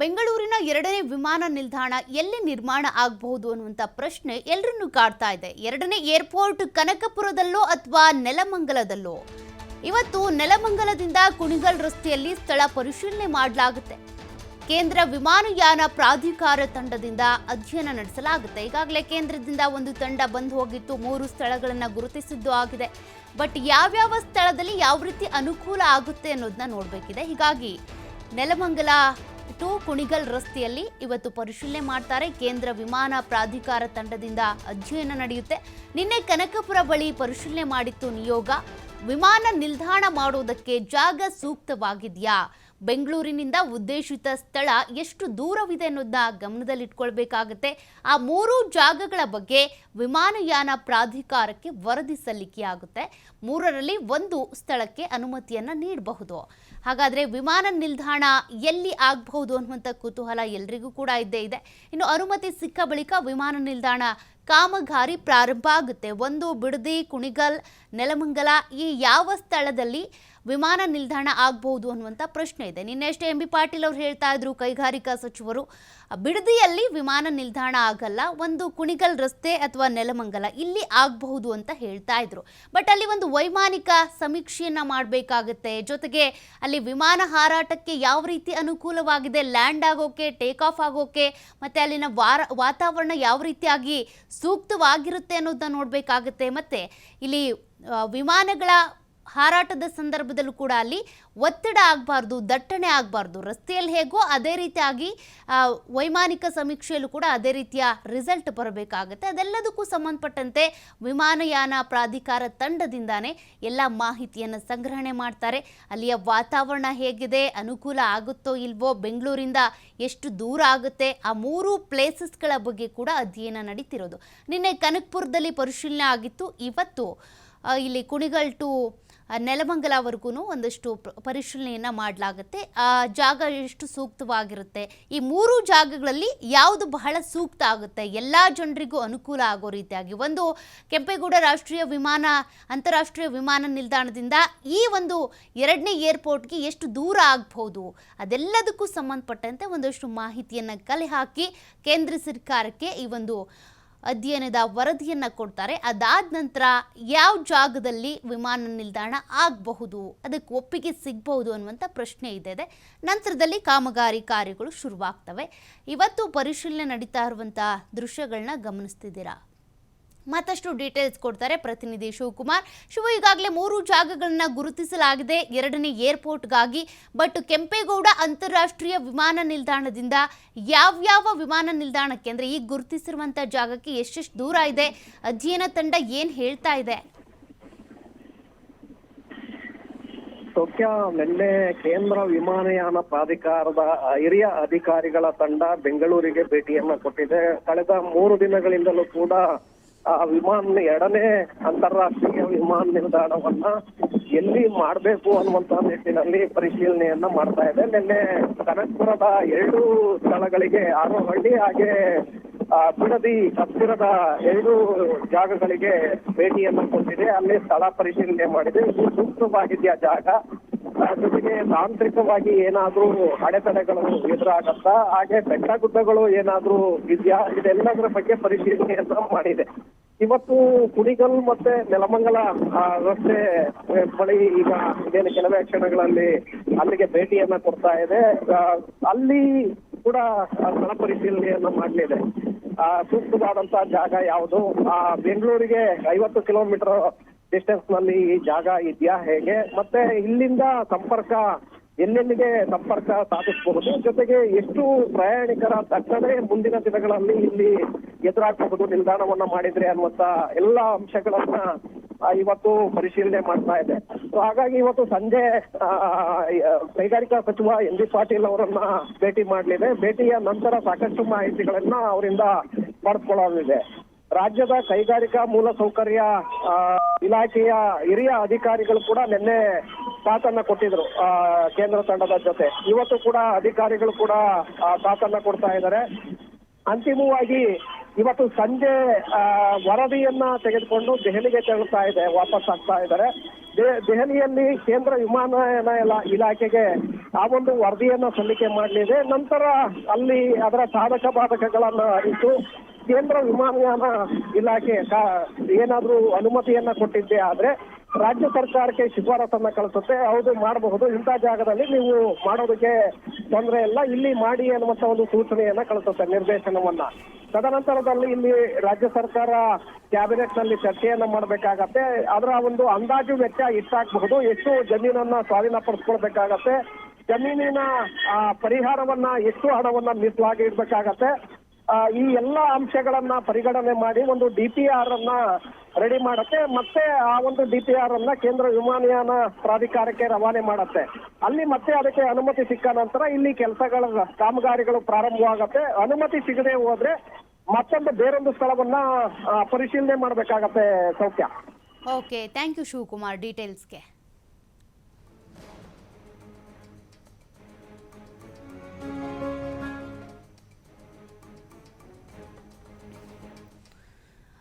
ಬೆಂಗಳೂರಿನ ಎರಡನೇ ವಿಮಾನ ನಿಲ್ದಾಣ ಎಲ್ಲಿ ನಿರ್ಮಾಣ ಆಗಬಹುದು ಅನ್ನುವಂಥ ಪ್ರಶ್ನೆ ಎಲ್ಲರನ್ನೂ ಕಾಡ್ತಾ ಇದೆ. ಎರಡನೇ ಏರ್ಪೋರ್ಟ್ ಕನಕಪುರದಲ್ಲೋ ಅಥವಾ ನೆಲಮಂಗಲದಲ್ಲೋ? ಇವತ್ತು ನೆಲಮಂಗಲದಿಂದ ಕುಣಿಗಲ್ ರಸ್ತೆಯಲ್ಲಿ ಸ್ಥಳ ಪರಿಶೀಲನೆ ಮಾಡಲಾಗುತ್ತೆ. ಕೇಂದ್ರ ವಿಮಾನಯಾನ ಪ್ರಾಧಿಕಾರ ತಂಡದಿಂದ ಅಧ್ಯಯನ ನಡೆಸಲಾಗುತ್ತೆ. ಈಗಾಗಲೇ ಕೇಂದ್ರದಿಂದ ಒಂದು ತಂಡ ಬಂದು ಹೋಗಿತ್ತು, 3 ಸ್ಥಳಗಳನ್ನು ಗುರುತಿಸಿದ್ದು ಆಗಿದೆ. ಬಟ್ ಯಾವ್ಯಾವ ಸ್ಥಳದಲ್ಲಿ ಯಾವ ರೀತಿ ಅನುಕೂಲ ಆಗುತ್ತೆ ಅನ್ನೋದನ್ನ ನೋಡಬೇಕಿದೆ. ಹೀಗಾಗಿ ನೆಲಮಂಗಲ ಟು ಕುಣಿಗಲ್ ರಸ್ತೆಯಲ್ಲಿ ಇವತ್ತು ಪರಿಶೀಲನೆ ಮಾಡ್ತಾರೆ. ಕೇಂದ್ರ ವಿಮಾನ ಪ್ರಾಧಿಕಾರ ತಂಡದಿಂದ ಅಧ್ಯಯನ ನಡೆಯುತ್ತೆ. ನಿನ್ನೆ ಕನಕಪುರ ಬಳಿ ಪರಿಶೀಲನೆ ಮಾಡಿತ್ತು ನಿಯೋಗ. ವಿಮಾನ ನಿಲ್ದಾಣ ಮಾಡೋದಕ್ಕೆ ಜಾಗ ಸೂಕ್ತವಾಗಿದೆಯಾ, ಬೆಂಗಳೂರಿನಿಂದ ಉದ್ದೇಶಿತ ಸ್ಥಳ ಎಷ್ಟು ದೂರವಿದೆ ಅನ್ನೋದನ್ನ ಗಮನದಲ್ಲಿಟ್ಕೊಳ್ಬೇಕಾಗತ್ತೆ. ಆ 3 ಜಾಗಗಳ ಬಗ್ಗೆ ವಿಮಾನಯಾನ ಪ್ರಾಧಿಕಾರಕ್ಕೆ ವರದಿ ಸಲ್ಲಿಕೆಯಾಗುತ್ತೆ. 3ರಲ್ಲಿ 1 ಸ್ಥಳಕ್ಕೆ ಅನುಮತಿಯನ್ನ ನೀಡಬಹುದು. ಹಾಗಾದ್ರೆ ವಿಮಾನ ನಿಲ್ದಾಣ ಎಲ್ಲಿ ಆಗಬಹುದು ಅನ್ನುವಂಥ ಕುತೂಹಲ ಎಲ್ರಿಗೂ ಕೂಡ ಇದ್ದೇ ಇದೆ. ಇನ್ನು ಅನುಮತಿ ಸಿಕ್ಕ ಬಳಿಕ ವಿಮಾನ ನಿಲ್ದಾಣ ಕಾಮಗಾರಿ ಪ್ರಾರಂಭ ಆಗುತ್ತೆ. 1 ಬಿಡದಿ, ಕುಣಿಗಲ್, ನೆಲಮಂಗಲ ಈ ಯಾವ ಸ್ಥಳದಲ್ಲಿ ವಿಮಾನ ನಿಲ್ದಾಣ ಆಗಬಹುದು ಅನ್ನುವಂಥ ಪ್ರಶ್ನೆ ಇದೆ. ನಿನ್ನೆಷ್ಟೇ ಎಂ ಬಿ ಪಾಟೀಲ್ ಅವರು ಹೇಳ್ತಾ ಇದ್ರು, ಕೈಗಾರಿಕಾ ಸಚಿವರು, ಬಿಡದಿಯಲ್ಲಿ ವಿಮಾನ ನಿಲ್ದಾಣ ಆಗಲ್ಲ, 1 ಕುಣಿಗಲ್ ರಸ್ತೆ ಅಥವಾ ನೆಲಮಂಗಲ ಇಲ್ಲಿ ಆಗಬಹುದು ಅಂತ ಹೇಳ್ತಾ ಇದ್ರು. ಬಟ್ ಅಲ್ಲಿ ಒಂದು ವೈಮಾನಿಕ ಸಮೀಕ್ಷೆಯನ್ನ ಮಾಡಬೇಕಾಗುತ್ತೆ. ಜೊತೆಗೆ ಅಲ್ಲಿ ವಿಮಾನ ಹಾರಾಟಕ್ಕೆ ಯಾವ ರೀತಿ ಅನುಕೂಲವಾಗಿದೆ, ಲ್ಯಾಂಡ್ ಆಗೋಕೆ, ಟೇಕ್ ಆಫ್ ಆಗೋಕೆ, ಮತ್ತೆ ಅಲ್ಲಿನ ವಾತಾವರಣ ಯಾವ ರೀತಿಯಾಗಿ ಸೂಕ್ತವಾಗಿರುತ್ತೆ ಅನ್ನೋದನ್ನ ನೋಡಬೇಕಾಗುತ್ತೆ. ಮತ್ತೆ ಇಲ್ಲಿ ವಿಮಾನಗಳ ಹಾರಾಟದ ಸಂದರ್ಭದಲ್ಲೂ ಕೂಡ ಅಲ್ಲಿ ಒತ್ತಡ ಆಗಬಾರ್ದು, ದಟ್ಟಣೆ ಆಗಬಾರ್ದು. ರಸ್ತೆಯಲ್ಲಿ ಹೇಗೋ ಅದೇ ರೀತಿಯಾಗಿ ವೈಮಾನಿಕ ಸಮೀಕ್ಷೆಯಲ್ಲೂ ಕೂಡ ಅದೇ ರೀತಿಯ ರಿಸಲ್ಟ್ ಬರಬೇಕಾಗುತ್ತೆ. ಅದೆಲ್ಲದಕ್ಕೂ ಸಂಬಂಧಪಟ್ಟಂತೆ ವಿಮಾನಯಾನ ಪ್ರಾಧಿಕಾರ ತಂಡದಿಂದಾನೇ ಎಲ್ಲ ಮಾಹಿತಿಯನ್ನು ಸಂಗ್ರಹಣೆ ಮಾಡ್ತಾರೆ. ಅಲ್ಲಿಯ ವಾತಾವರಣ ಹೇಗಿದೆ, ಅನುಕೂಲ ಆಗುತ್ತೋ ಇಲ್ವೋ, ಬೆಂಗಳೂರಿಂದ ಎಷ್ಟು ದೂರ ಆಗುತ್ತೆ, ಆ 3 ಪ್ಲೇಸಸ್ಗಳ ಬಗ್ಗೆ ಕೂಡ ಅಧ್ಯಯನ ನಡೀತಿರೋದು. ನಿನ್ನೆ ಕನಕಪುರದಲ್ಲಿ ಪರಿಶೀಲನೆ ಆಗಿತ್ತು. ಇವತ್ತು ಇಲ್ಲಿ ಕುಣಿಗಲ್ ಟು ನೆಲಮಂಗಲವರೆಗೂ ಒಂದಷ್ಟು ಪರಿಶೀಲನೆಯನ್ನು ಮಾಡಲಾಗುತ್ತೆ. ಆ ಜಾಗ ಎಷ್ಟು ಸೂಕ್ತವಾಗಿರುತ್ತೆ, ಈ 3 ಜಾಗಗಳಲ್ಲಿ ಯಾವುದು ಬಹಳ ಸೂಕ್ತ ಆಗುತ್ತೆ, ಎಲ್ಲ ಜನರಿಗೂ ಅನುಕೂಲ ಆಗೋ ರೀತಿಯಾಗಿ. ಒಂದು ಕೆಂಪೇಗೌಡ ಅಂತಾರಾಷ್ಟ್ರೀಯ ವಿಮಾನ ನಿಲ್ದಾಣದಿಂದ ಈ ಒಂದು ಎರಡನೇ ಏರ್ಪೋರ್ಟ್ಗೆ ಎಷ್ಟು ದೂರ ಆಗಬಹುದು, ಅದೆಲ್ಲದಕ್ಕೂ ಸಂಬಂಧಪಟ್ಟಂತೆ ಒಂದಷ್ಟು ಮಾಹಿತಿಯನ್ನು ಕಲೆ ಹಾಕಿ ಕೇಂದ್ರ ಸರ್ಕಾರಕ್ಕೆ ಈ ಒಂದು ಅಧ್ಯಯನದ ವರದಿಯನ್ನು ಕೊಡ್ತಾರೆ. ಅದಾದ ನಂತರ ಯಾವ ಜಾಗದಲ್ಲಿ ವಿಮಾನ ನಿಲ್ದಾಣ ಆಗಬಹುದು, ಅದಕ್ಕೆ ಒಪ್ಪಿಗೆ ಸಿಗಬಹುದು ಅನ್ನುವಂಥ ಪ್ರಶ್ನೆ ಇದೆ. ನಂತರದಲ್ಲಿ ಕಾಮಗಾರಿ ಕಾರ್ಯಗಳು ಶುರುವಾಗ್ತವೆ. ಇವತ್ತು ಪರಿಶೀಲನೆ ನಡೀತಾ ಇರುವಂಥ ದೃಶ್ಯಗಳನ್ನ ಗಮನಿಸ್ತಿದ್ದೀರಾ. ಮತ್ತಷ್ಟು ಡೀಟೇಲ್ಸ್ ಕೊಡ್ತಾರೆ ಪ್ರತಿನಿಧಿ ಶಿವಕುಮಾರ್. ಈಗಾಗಲೇ 3 ಜಾಗಗಳನ್ನ ಗುರುತಿಸಲಾಗಿದೆ ಎರಡನೇ ಏರ್ಪೋರ್ಟ್ಗಾಗಿ. ಬಟ್ ಕೆಂಪೇಗೌಡ ಅಂತಾರಾಷ್ಟ್ರೀಯ ವಿಮಾನ ನಿಲ್ದಾಣದಿಂದ ಯಾವ್ಯಾವ ವಿಮಾನ ನಿಲ್ದಾಣಕ್ಕೆ, ಅಂದರೆ ಈಗ ಗುರುತಿಸಿರುವಂಥ ಜಾಗಕ್ಕೆ ಎಷ್ಟೆಷ್ಟು ದೂರ ಇದೆ, ಅಧ್ಯಯನ ತಂಡ ಏನು ಹೇಳ್ತಾ ಇದೆ? ಸೌಖ್ಯ, ನಿನ್ನೆ ಕೇಂದ್ರ ವಿಮಾನಯಾನ ಪ್ರಾಧಿಕಾರದ ಹಿರಿಯ ಅಧಿಕಾರಿಗಳ ತಂಡ ಬೆಂಗಳೂರಿಗೆ ಭೇಟಿಯನ್ನ ಕೊಟ್ಟಿದೆ. ಕಳೆದ 3 ದಿನಗಳಿಂದಲೂ ಕೂಡ ಎರಡನೇ ಅಂತಾರಾಷ್ಟ್ರೀಯ ವಿಮಾನ ನಿಲ್ದಾಣವನ್ನ ಎಲ್ಲಿ ಮಾಡಬೇಕು ಅನ್ನುವಂತ ನಿಟ್ಟಿನಲ್ಲಿ ಪರಿಶೀಲನೆಯನ್ನ ಮಾಡ್ತಾ ಇದೆ. ನಿನ್ನೆ ಕನಕಪುರದ 2 ಸ್ಥಳಗಳಿಗೆ, ಆರೋಹಳ್ಳಿ ಹಾಗೆ ಬಿಡದಿ ಹತ್ತಿರದ 2 ಜಾಗಗಳಿಗೆ ಭೇಟಿಯನ್ನು ಕೊಟ್ಟಿದೆ. ಅಲ್ಲಿ ಸ್ಥಳ ಪರಿಶೀಲನೆ ಮಾಡಿದೆ. ಇದು ಸೂಕ್ತವಾಗಿದೆಯಾ ಜಾಗ, ಜೊತೆಗೆ ತಾಂತ್ರಿಕವಾಗಿ ಏನಾದ್ರೂ ಅಡೆತಡೆಗಳು ಎದುರಾಗತ್ತಾ, ಹಾಗೆ ಬೆಟ್ಟ ಗುಡ್ಡಗಳು ಏನಾದ್ರೂ ಇದೆಯಾ, ಇದೆಲ್ಲದರ ಬಗ್ಗೆ ಪರಿಶೀಲನೆಯನ್ನ ಮಾಡಿದೆ. ಇವತ್ತು ಕುಣಿಗಲ್ ಮತ್ತೆ ನೆಲಮಂಗಲ ರಸ್ತೆ ಬಳಿ ಈಗ ಇದೇನು ಕೆಲವೇ ಕ್ಷಣಗಳಲ್ಲಿ ಅಲ್ಲಿಗೆ ಭೇಟಿಯನ್ನ ಕೊಡ್ತಾ ಇದೆ. ಅಲ್ಲಿ ಕೂಡ ಸ್ಥಳ ಪರಿಶೀಲನೆಯನ್ನ ಮಾಡಲಿದೆ. ಸೂಕ್ತವಾದಂತಹ ಜಾಗ ಯಾವುದು, ಬೆಂಗಳೂರಿಗೆ 50 ಕಿಲೋಮೀಟರ್ ಡಿಸ್ಟೆನ್ಸ್ ನಲ್ಲಿ ಈ ಜಾಗ ಇದೆಯಾ, ಹೇಗೆ, ಮತ್ತೆ ಇಲ್ಲಿಂದ ಎಲ್ಲೆಲ್ಲಿಗೆ ಸಂಪರ್ಕ ಸಾಧಿಸಬಹುದು, ಜೊತೆಗೆ ಎಷ್ಟು ಪ್ರಯಾಣಿಕರ ದಟ್ಟಣೆ ಮುಂದಿನ ದಿನಗಳಲ್ಲಿ ಇಲ್ಲಿ ಎದುರಾಗಬಹುದು ನಿಲ್ದಾಣವನ್ನ ಮಾಡಿದ್ರೆ ಅನ್ನುವಂತ ಎಲ್ಲ ಅಂಶಗಳನ್ನ ಇವತ್ತು ಪರಿಶೀಲನೆ ಮಾಡ್ತಾ ಇದೆ. ಹಾಗಾಗಿ ಇವತ್ತು ಸಂಜೆ ಕೈಗಾರಿಕಾ ಸಚಿವ ಎಂ ಬಿ ಪಾಟೀಲ್ ಅವರನ್ನ ಭೇಟಿ ಮಾಡಲಿದೆ. ಭೇಟಿಯ ನಂತರ ಸಾಕಷ್ಟು ಮಾಹಿತಿಗಳನ್ನ ಅವರಿಂದ ಪಡೆದುಕೊಳ್ಳಲಿದೆ. ರಾಜ್ಯದ ಕೈಗಾರಿಕಾ ಮೂಲಸೌಕರ್ಯ ಇಲಾಖೆಯ ಹಿರಿಯ ಅಧಿಕಾರಿಗಳು ಕೂಡ ನಿನ್ನೆ ಸಾಥನ್ನ ಕೊಟ್ಟಿದ್ರು ಕೇಂದ್ರ ತಂಡದ ಜೊತೆ. ಇವತ್ತು ಕೂಡ ಅಧಿಕಾರಿಗಳು ಕೂಡ ಸಾಥನ್ನ ಕೊಡ್ತಾ ಇದ್ದಾರೆ. ಅಂತಿಮವಾಗಿ ಇವತ್ತು ಸಂಜೆ ವರದಿಯನ್ನ ತೆಗೆದುಕೊಂಡು ದೆಹಲಿಗೆ ವಾಪಸ್ ಆಗ್ತಾ ಇದ್ದಾರೆ. ದೆಹಲಿಯಲ್ಲಿ ಕೇಂದ್ರ ವಿಮಾನಯಾನ ಇಲಾಖೆಗೆ ಆ ಒಂದು ವರದಿಯನ್ನ ಸಲ್ಲಿಕೆ ಮಾಡಲಿದೆ. ನಂತರ ಅಲ್ಲಿ ಅದರ ಸಾಧಕ ಬಾಧಕಗಳನ್ನ ಇಟ್ಟು ಕೇಂದ್ರ ವಿಮಾನಯಾನ ಇಲಾಖೆ ಏನಾದ್ರೂ ಅನುಮತಿಯನ್ನ ಕೊಟ್ಟಿದ್ದೆ ಆದ್ರೆ ರಾಜ್ಯ ಸರ್ಕಾರಕ್ಕೆ ಶಿಫಾರಸನ್ನ ಕಳಿಸುತ್ತೆ. ಹೌದು ಮಾಡಬಹುದು, ಇಂಥ ಜಾಗದಲ್ಲಿ ನೀವು ಮಾಡೋದಕ್ಕೆ ತೊಂದರೆ ಇಲ್ಲ, ಇಲ್ಲಿ ಮಾಡಿ ಅನ್ನುವಂತ ಒಂದು ಸೂಚನೆಯನ್ನ ಕಳಿಸುತ್ತೆ, ನಿರ್ದೇಶನವನ್ನ. ತದನಂತರದಲ್ಲಿ ಇಲ್ಲಿ ರಾಜ್ಯ ಸರ್ಕಾರ ಕ್ಯಾಬಿನೆಟ್ ನಲ್ಲಿ ಚರ್ಚೆಯನ್ನ ಮಾಡಬೇಕಾಗತ್ತೆ. ಅದರ ಒಂದು ಅಂದಾಜು ವೆಚ್ಚ ಎಷ್ಟಾಗಬಹುದು, ಎಷ್ಟು ಜಮೀನನ್ನ ಸ್ವಾಧೀನಪಡಿಸ್ಕೊಳ್ಬೇಕಾಗತ್ತೆ, ಜಮೀನಿನ ಪರಿಹಾರವನ್ನ ಎಷ್ಟು ಹಣವನ್ನ ಮೀಸಲಾಗಿ ಇಡ್ಬೇಕಾಗತ್ತೆ. ಈ ಎಲ್ಲಾ ಅಂಶಗಳನ್ನ ಪರಿಗಣನೆ ಮಾಡಿ ಒಂದು DPR ಅನ್ನ ರೆಡಿ ಮಾಡತ್ತೆ. ಮತ್ತೆ ಆ ಒಂದು DPR ಅನ್ನ ಕೇಂದ್ರ ವಿಮಾನಯಾನ ಪ್ರಾಧಿಕಾರಕ್ಕೆ ರವಾನೆ ಮಾಡತ್ತೆ. ಅಲ್ಲಿ ಮತ್ತೆ ಅದಕ್ಕೆ ಅನುಮತಿ ಸಿಕ್ಕ ನಂತರ ಇಲ್ಲಿ ಕೆಲಸಗಳ ಕಾಮಗಾರಿಗಳು ಪ್ರಾರಂಭವಾಗತ್ತೆ. ಅನುಮತಿ ಸಿಗದೆ ಹೋದ್ರೆ ಮತ್ತೊಂದು ಬೇರೊಂದು ಸ್ಥಳವನ್ನ ಪರಿಶೀಲನೆ ಮಾಡ್ಬೇಕಾಗತ್ತೆ. ಸೌಖ್ಯ. Okay, thank you Shivakumar ಡೀಟೇಲ್ಸ್ಗೆ.